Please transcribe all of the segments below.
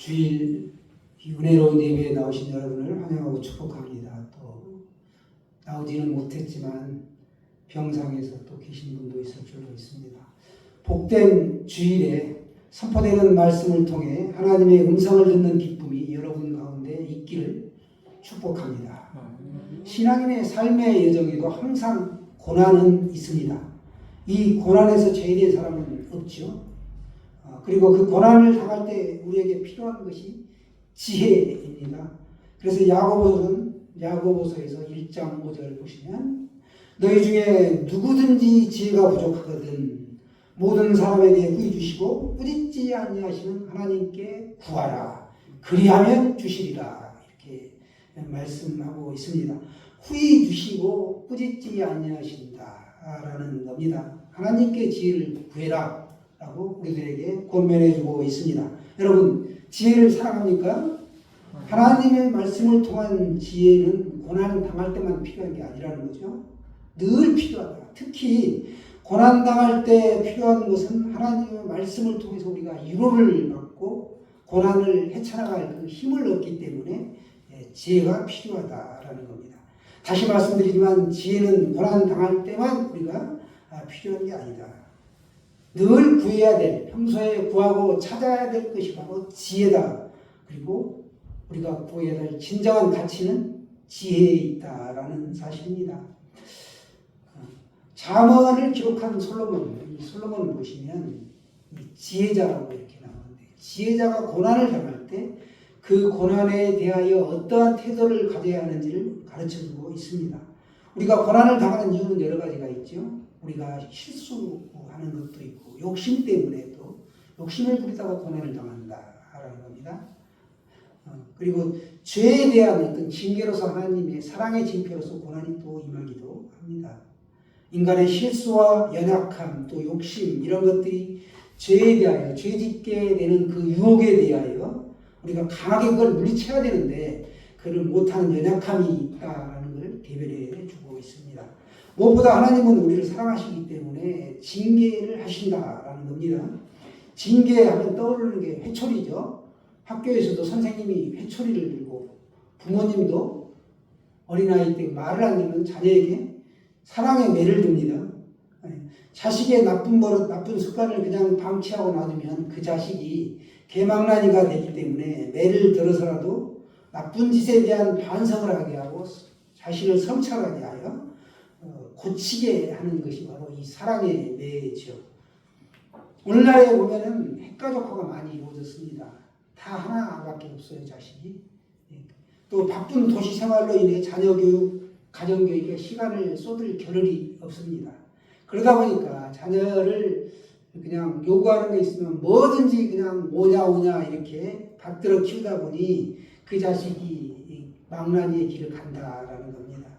주일 이 은혜로운 예배에 나오신 여러분을 환영하고 축복합니다. 또 나오지는 못했지만 병상에서 또 계신 분도 있을 줄로 있습니다. 복된 주일에 선포되는 말씀을 통해 하나님의 음성을 듣는 기쁨이 여러분 가운데 있기를 축복합니다. 신앙인의 삶의 여정에도 항상 고난은 있습니다. 이 고난에서 제일의 사람은 없죠. 그리고 그 고난을 당할 때 우리에게 필요한 것이 지혜입니다. 그래서 야고보서에서 1장 5절 보시면 너희 중에 누구든지 지혜가 부족하거든 모든 사람에게 후히 주시고 꾸짖지 아니하시는 하나님께 구하라. 그리하면 주시리라. 이렇게 말씀하고 있습니다. 후히 주시고 꾸짖지 아니하신다라는 겁니다. 하나님께 지혜를 구해라 라고 우리들에게 권면해주고 있습니다. 여러분, 지혜를 사랑합니까? 하나님의 말씀을 통한 지혜는 고난 당할 때만 필요한 게 아니라는 거죠. 늘 필요하다. 특히 고난 당할 때 필요한 것은 하나님의 말씀을 통해서 우리가 위로를 받고 고난을 헤쳐나갈 그 힘을 얻기 때문에 지혜가 필요하다라는 겁니다. 다시 말씀드리지만 지혜는 고난 당할 때만 우리가 필요한 게 아니다. 늘 구해야 될, 평소에 구하고 찾아야 될 것이 바로 지혜다. 그리고 우리가 구해야 될 진정한 가치는 지혜에 있다라는 사실입니다. 잠언을 기록한 솔로몬, 이 솔로몬을 보시면 지혜자라고 이렇게 나오는데 지혜자가 고난을 당할 때 그 고난에 대하여 어떠한 태도를 가져야 하는지를 가르쳐주고 있습니다. 우리가 고난을 당하는 이유는 여러 가지가 있죠. 우리가 실수하는 것도 있고 욕심 때문에 또 욕심을 부리다가 고난을 당한다라는 겁니다. 그리고 죄에 대한 어떤 징계로서 하나님의 사랑의 징표로서 고난이 또 임하기도 합니다. 인간의 실수와 연약함 또 욕심 이런 것들이 죄에 대하여 죄짓게 되는 그 유혹에 대하여 우리가 강하게 그걸 물리쳐야 되는데 그를 못하는 연약함이 있다라는 걸 대변해 주고 있습니다. 무엇보다 하나님은 우리를 사랑하시기 때문에 징계를 하신다라는 겁니다. 징계하면 떠오르는 게 회초리죠. 학교에서도 선생님이 회초리를 들고 부모님도 어린아이 때 말을 안 듣는 자녀에게 사랑의 매를 듭니다. 자식의 나쁜 버릇, 나쁜 습관을 그냥 방치하고 놔두면 그 자식이 개망나니가 되기 때문에 매를 들어서라도 나쁜 짓에 대한 반성을 하게 하고 자신을 성찰하게 하여 고치게 하는 것이 바로 이 사랑의 매죠. 오늘날에 보면은 핵가족화가 많이 이루어졌습니다. 다 하나밖에 없어요, 자식이. 또 바쁜 도시 생활로 인해 자녀 교육, 가정 교육에 시간을 쏟을 겨를이 없습니다. 그러다 보니까 자녀를 그냥 요구하는 게 있으면 뭐든지 그냥 오냐 이렇게 받들어 키우다 보니 그 자식이 망나니의 길을 간다라는 겁니다.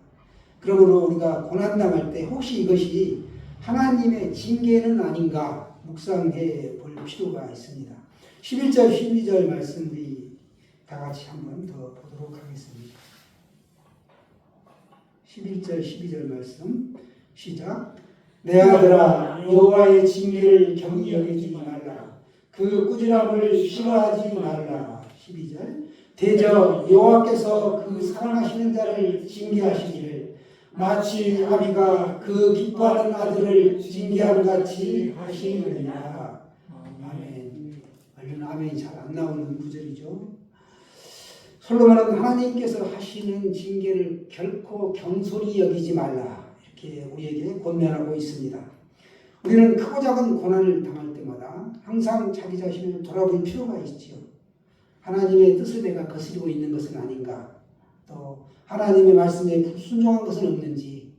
그러므로 우리가 고난당할 때 혹시 이것이 하나님의 징계는 아닌가 묵상해 볼 필요가 있습니다. 11절 12절 말씀 우리 다 같이 한번 더 보도록 하겠습니다. 11절 12절 말씀 시작. 내 아들아 여호와의 징계를 경히 여기지 말라. 그 꾸지람을 싫어하지 말라. 12절 대저 여호와께서 그 사랑하시는 자를 징계하시기를 마치 아비가 그 기뻐하는 아들을 징계함 같이 하시느니라. 아멘. 얼른 아멘이 잘 안 나오는 구절이죠. 솔로몬은 하나님께서 하시는 징계를 결코 경솔히 여기지 말라 이렇게 우리에게 권면하고 있습니다. 우리는 크고 작은 고난을 당할 때마다 항상 자기 자신을 돌아볼 필요가 있지요. 하나님의 뜻을 내가 거스리고 있는 것은 아닌가, 또 하나님의 말씀에 불순종한 것은 없는지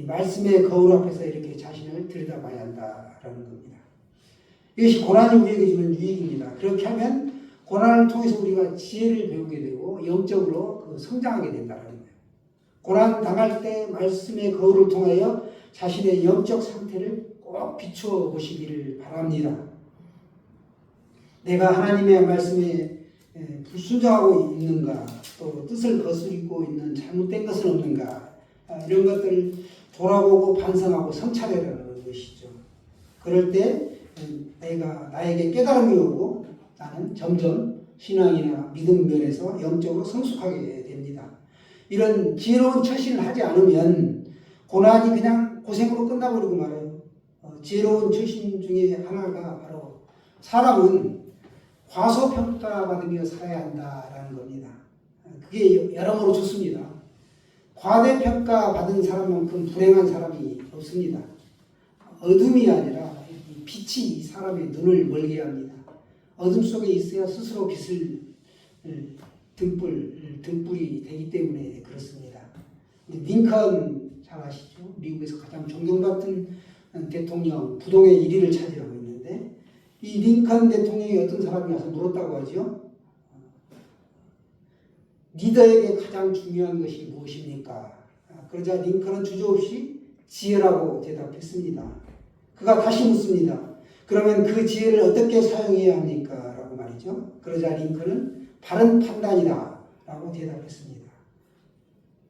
말씀의 거울 앞에서 이렇게 자신을 들여다봐야 한다라는 겁니다. 이것이 고난이 우리에게 주는 유익입니다. 그렇게 하면 고난을 통해서 우리가 지혜를 배우게 되고 영적으로 성장하게 된다는 거예요. 고난 당할 때 말씀의 거울을 통하여 자신의 영적 상태를 꼭 비추어 보시기를 바랍니다. 내가 하나님의 말씀에 불순종하고 있는가, 또 뜻을 거스리고 있는 잘못된 것은 없는가, 이런 것들을 돌아보고 반성하고 성찰해라는 것이죠. 그럴 때 나에게 깨달음이 오고 나는 점점 신앙이나 믿음 면에서 영적으로 성숙하게 됩니다. 이런 지혜로운 처신을 하지 않으면 고난이 그냥 고생으로 끝나버리고 말아요. 지혜로운 처신 중에 하나가 바로 사람은 과소평가받으며 살아야 한다라는 겁니다. 그게 여러모로 좋습니다. 과대평가 받은 사람만큼 불행한 사람이 없습니다. 어둠이 아니라 빛이 사람의 눈을 멀게 합니다. 어둠 속에 있어야 스스로 빛을 등불이 되기 때문에 그렇습니다. 링컨 잘 아시죠? 미국에서 가장 존경받는 대통령, 부동의 1위를 차지하고 있는데 이 링컨 대통령이 어떤 사람이 와서 물었다고 하죠? 리더에게 가장 중요한 것이 무엇입니까? 그러자 링컨은 주저없이 지혜라고 대답했습니다. 그가 다시 묻습니다. 그러면 그 지혜를 어떻게 사용해야 합니까? 라고 말이죠. 그러자 링컨은 바른 판단이다 라고 대답했습니다.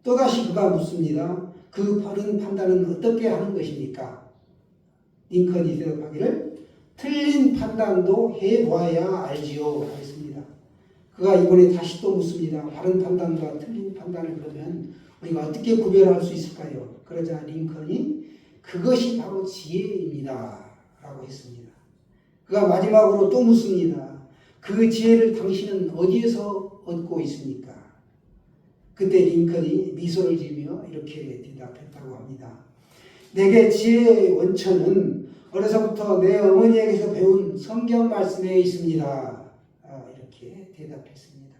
또다시 그가 묻습니다. 그 바른 판단은 어떻게 하는 것입니까? 링컨이 대답하기를 틀린 판단도 해보아야 알지요 하였습니다. 그가 이번에 다시 또 묻습니다. 바른 판단과 틀린 판단을 그러면 우리가 어떻게 구별할 수 있을까요? 그러자 링컨이 그것이 바로 지혜입니다 라고 했습니다. 그가 마지막으로 또 묻습니다. 그 지혜를 당신은 어디에서 얻고 있습니까? 그때 링컨이 미소를 지으며 이렇게 대답했다고 합니다. 내게 지혜의 원천은 어려서부터 내 어머니에게서 배운 성경 말씀에 있습니다. 이렇게 대답했습니다.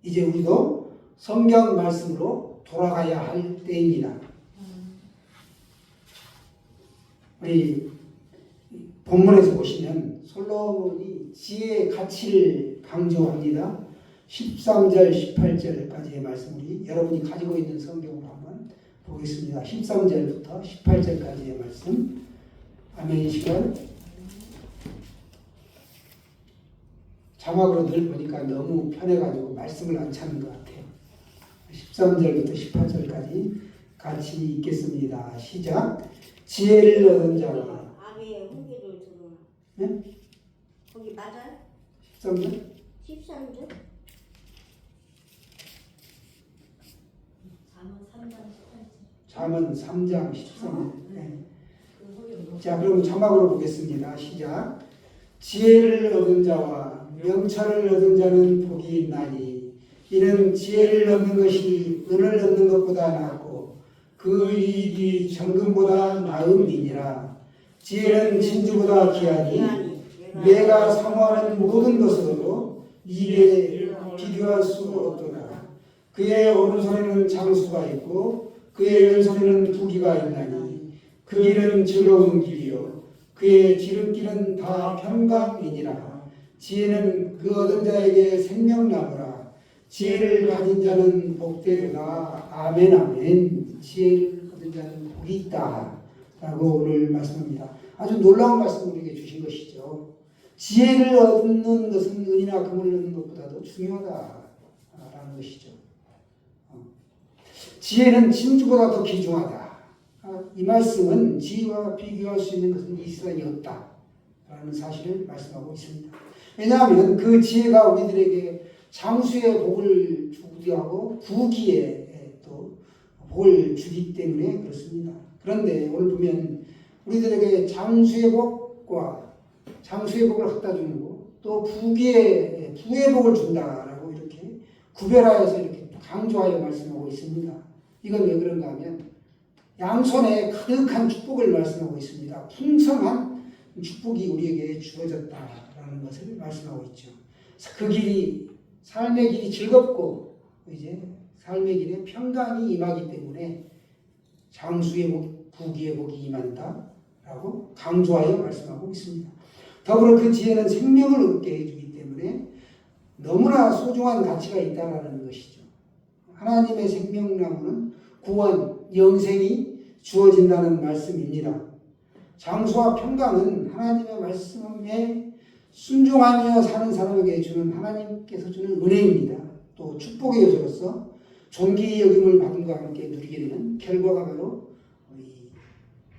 이제 우리도 성경 말씀으로 돌아가야 할 때입니다. 우리 본문에서 보시면 솔로몬이 지혜의 가치를 강조합니다. 13절, 18절까지의 말씀을 여러분이 가지고 있는 성경으로 한번 보겠습니다. 13절부터 18절까지의 말씀. 아멘 시간. 자막으로 늘 보니까 너무 편해가지고 말씀을 안 찾는 것 같아요. 13절부터 18절까지 같이 읽겠습니다. 시작. 지혜를 얻은 자가 아베의 후기를 들어. 네? 거기 맞아요? 13절? 13절? 잠언 3장 13절. 네. 자, 그럼 자막으로 보겠습니다. 시작. 지혜를 얻은 자와 명철을 얻은 자는 복이 있나니 이는 지혜를 얻는 것이 은을 얻는 것보다 낫고 그 이익이 정금보다 나음이니라. 지혜는 진주보다 귀하니 내가 사모하는 모든 것으로도 입에 비교할 수 없도다. 그의 오른손에는 장수가 있고 그의 왼손에는 부귀가 있나니 그 길은 즐거운 길이요 그의 지름길은 다 평강이니라. 지혜는 그 얻은 자에게 생명나무라. 지혜를 가진 자는 복되도다. 아멘 아멘. 지혜를 얻은 자는 복이 있다 라고 오늘 말씀합니다. 아주 놀라운 말씀을 우리에게 주신 것이죠. 지혜를 얻는 것은 은이나 금을 얻는 것보다도 중요하다라는 것이죠. 지혜는 진주보다 더 귀중하다. 이 말씀은 지혜와 비교할 수 있는 것은 이 세상에 없다라는 사실을 말씀하고 있습니다. 왜냐하면 그 지혜가 우리들에게 장수의 복을 주기도 하고 부귀에 또 복을 주기 때문에 그렇습니다. 그런데 오늘 보면 우리들에게 장수의 복과 장수의 복을 갖다 주는 거, 또 부의 복을 준다라고 이렇게 구별하여서 이렇게 강조하여 말씀하고 있습니다. 이건 왜 그런가 하면 양손에 가득한 축복을 말씀하고 있습니다. 풍성한 축복이 우리에게 주어졌다라는 것을 말씀하고 있죠. 그 길이 삶의 길이 즐겁고 이제 삶의 길에 평강이 임하기 때문에 장수의 복, 부귀의 복이 임한다라고 강조하여 말씀하고 있습니다. 더불어 그 지혜는 생명을 얻게 해주기 때문에 너무나 소중한 가치가 있다라는 것이죠. 하나님의 생명나무는 구원, 영생이 주어진다는 말씀입니다. 장수와 평강은 하나님의 말씀에 순종하며 사는 사람에게 주는 하나님께서 주는 은혜입니다. 또 축복의 요소로서 존귀 여김을 받음과 함께 누리게 되는 결과가 바로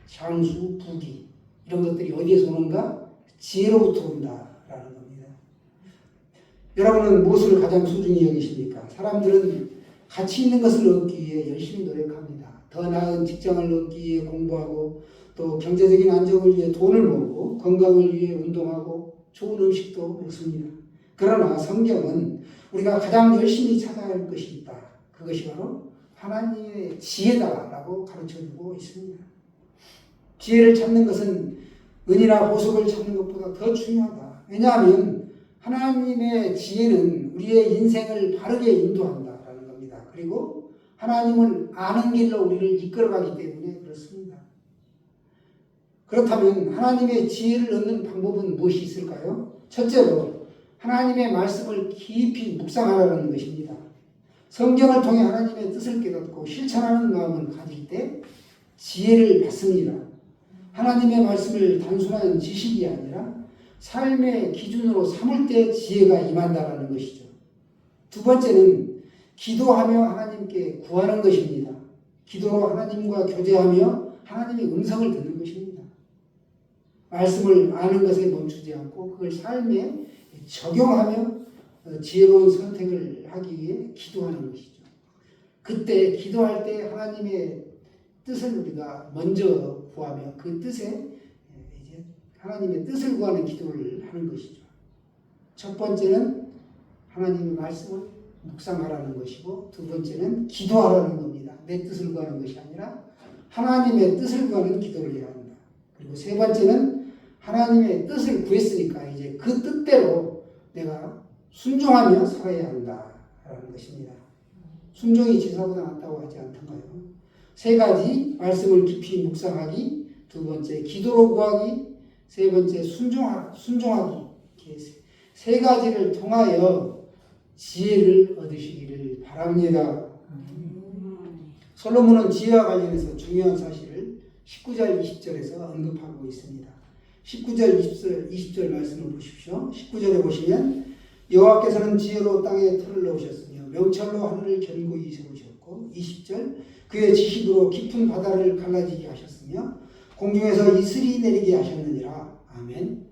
장수, 부귀 이런 것들이 어디에서 오는가? 지혜로부터 온다라는 겁니다. 여러분은 무엇을 가장 소중히 여기십니까? 사람들은 가치 있는 것을 얻기 위해 열심히 노력합니다. 더 나은 직장을 얻기 위해 공부하고 또 경제적인 안정을 위해 돈을 모으고 건강을 위해 운동하고 좋은 음식도 먹습니다. 그러나 성경은 우리가 가장 열심히 찾아야 할 것이 있다. 그것이 바로 하나님의 지혜다라고 가르쳐주고 있습니다. 지혜를 찾는 것은 은이나 보석을 찾는 것보다 더 중요하다. 왜냐하면 하나님의 지혜는 우리의 인생을 바르게 인도한다라는 겁니다. 그리고 하나님을 아는 길로 우리를 이끌어가기 때문에 그렇습니다. 그렇다면 하나님의 지혜를 얻는 방법은 무엇이 있을까요? 첫째로 하나님의 말씀을 깊이 묵상하라는 것입니다. 성경을 통해 하나님의 뜻을 깨닫고 실천하는 마음을 가질 때 지혜를 받습니다. 하나님의 말씀을 단순한 지식이 아니라 삶의 기준으로 삼을 때 지혜가 임한다라는 것이죠. 두 번째는 기도하며 하나님께 구하는 것입니다. 기도로 하나님과 교제하며 하나님의 음성을 듣는 것입니다. 말씀을 아는 것에 멈추지 않고 그걸 삶에 적용하며 지혜로운 선택을 하기 위해 기도하는 것이죠. 그때 기도할 때 하나님의 뜻을 우리가 먼저 구하며 그 뜻에 이제 하나님의 뜻을 구하는 기도를 하는 것이죠. 첫 번째는 하나님의 말씀을 묵상하라는 것이고 두 번째는 기도하라는 겁니다. 내 뜻을 구하는 것이 아니라 하나님의 뜻을 구하는 기도를 해야 한다. 그리고 세 번째는 하나님의 뜻을 구했으니까 이제 그 뜻대로 내가 순종하며 살아야 한다라는 것입니다. 순종이 제사보다 낫다고 하지 않던가요? 세 가지 말씀을 깊이 묵상하기, 두 번째 기도로 구하기, 세 번째 순종하기 이렇게 세 가지를 통하여 지혜를 얻으시기를 바랍니다. 솔로몬은 지혜와 관련해서 중요한 사실을 19절 20절에서 언급하고 있습니다. 19절 20절 말씀을 보십시오. 19절에 보시면 여호와께서는 지혜로 땅에 틀을 넣으셨으며 명철로 하늘을 견고히 세우셨고 20절 그의 지식으로 깊은 바다를 갈라지게 하셨으며 공중에서 이슬이 내리게 하셨느니라. 아멘.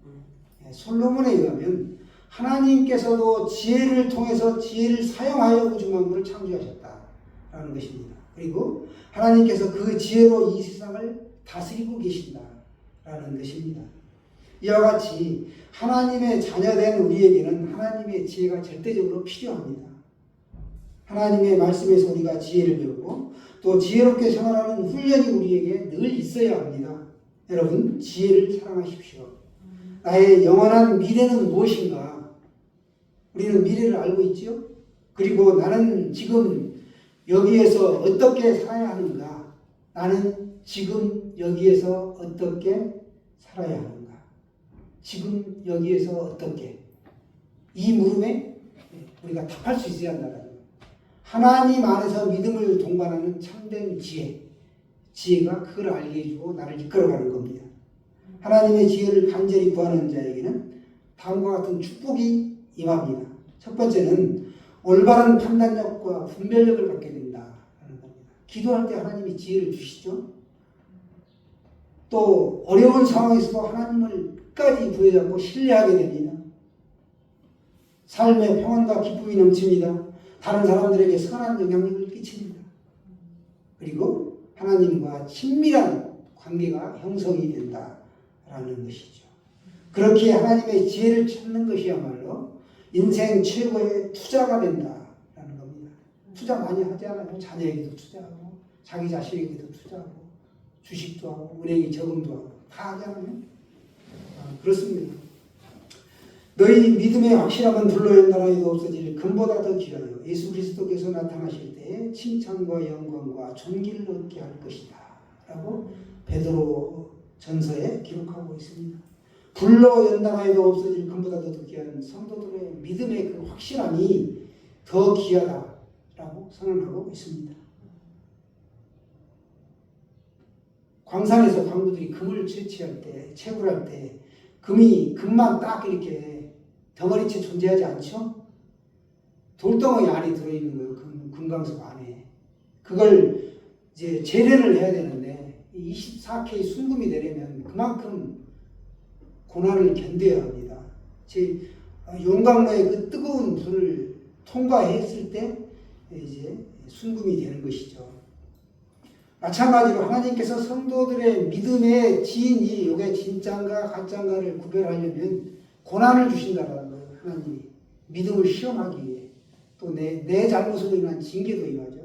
솔로몬에 의하면 하나님께서도 지혜를 통해서 지혜를 사용하여 우주 만물을 창조하셨다라는 것입니다. 그리고 하나님께서 그 지혜로 이 세상을 다스리고 계신다라는 것입니다. 이와 같이 하나님의 자녀된 우리에게는 하나님의 지혜가 절대적으로 필요합니다. 하나님의 말씀에서 우리가 지혜를 배우고 또 지혜롭게 생활하는 훈련이 우리에게 늘 있어야 합니다. 여러분, 지혜를 사랑하십시오. 나의 영원한 미래는 무엇인가? 우리는 미래를 알고 있죠? 그리고 나는 지금 여기에서 어떻게 살아야 하는가? 나는 지금 여기에서 어떻게 살아야 하는가? 지금 여기에서 어떻게? 이 물음에 우리가 답할 수 있어야 한다는 거예요. 하나님 안에서 믿음을 동반하는 참된 지혜가 그걸 알게 해주고 나를 이끌어가는 겁니다. 하나님의 지혜를 간절히 구하는 자에게는 다음과 같은 축복이 임합니다. 첫 번째는 올바른 판단력과 분별력을 갖게 된다는 겁니다. 기도할 때 하나님이 지혜를 주시죠. 또 어려운 상황에서도 하나님을 끝까지 부여잡고 신뢰하게 됩니다. 삶의 평안과 기쁨이 넘칩니다. 다른 사람들에게 선한 영향력을 끼칩니다. 그리고 하나님과 친밀한 관계가 형성이 된다라는 것이죠. 그렇게 하나님의 지혜를 찾는 것이야말로 인생 최고의 투자가 된다라는 겁니다. 투자 많이 하지 않아요? 자녀에게도 투자하고 자기 자신에게도 투자하고 주식도 하고 은행에 저금도 하고 다 하잖아요. 그렇습니다. 너희 믿음의 확실함은 불로 연단하여도 없어질 금보다 더 귀하여 예수 그리스도께서 나타나실 때에 칭찬과 영광과 존귀를 얻게 할 것이다 라고 베드로 전서에 기록하고 있습니다. 불로 연단하여도 없어질 금보다 더 귀한 성도들의 믿음의 그 확실함이 더 귀하다라고 선언하고 있습니다. 광산에서 광부들이 금을 채취할 때, 채굴할 때 금만 딱 이렇게 덩어리째 존재하지 않죠? 돌덩어리 안에 들어있는 거예요. 금강석 안에. 그걸 이제 재련을 해야 되는데 24K 순금이 되려면 그만큼 고난을 견뎌야 합니다. 용광로의 그 뜨거운 불을 통과했을 때 이제 순금이 되는 것이죠. 마찬가지로 하나님께서 성도들의 믿음의 진이 이게 진짜인가 가짜인가를 구별하려면 고난을 주신다라는 거예요. 하나님이 믿음을 시험하기 위해 또 내 잘못으로 인한 징계도 임하죠.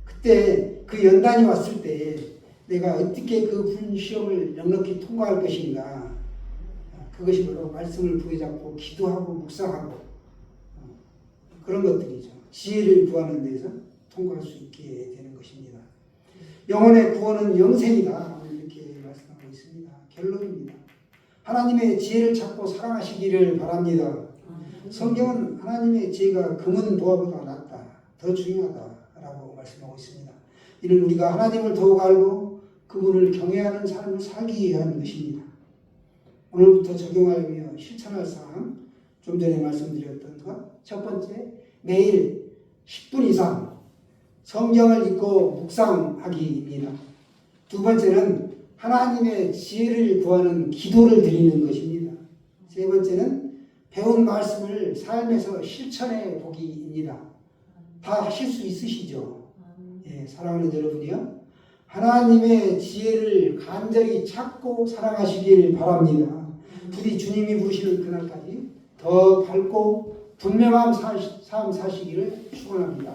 그때 그 연단이 왔을 때 내가 어떻게 그 불 시험을 넉넉히 통과할 것인가, 그것이 바로 말씀을 부여잡고 기도하고 묵상하고 그런 것들이죠. 지혜를 구하는 데서 통과할 수 있게 되는 것입니다. 영혼의 구원은 영생이다, 이렇게 말씀하고 있습니다. 결론입니다. 하나님의 지혜를 찾고 사랑하시기를 바랍니다. 성경은 하나님의 지혜가 금은 보화보다 낫다, 더 중요하다라고 말씀하고 있습니다. 이는 우리가 하나님을 더욱 알고 그분을 경외하는 삶을 살기 위해 하는 것입니다. 오늘부터 적용하며 실천할 사항, 좀 전에 말씀드렸던 것, 첫 번째, 매일 10분 이상 성경을 읽고 묵상하기입니다. 두 번째는 하나님의 지혜를 구하는 기도를 드리는 것입니다. 세 번째는 배운 말씀을 삶에서 실천해 보기입니다. 다 하실 수 있으시죠? 예, 사랑하는 여러분이요. 하나님의 지혜를 간절히 찾고 사랑하시길 바랍니다. 부디 주님이 부르시는 그날까지 더 밝고 분명한 삶 사시기를 축원합니다.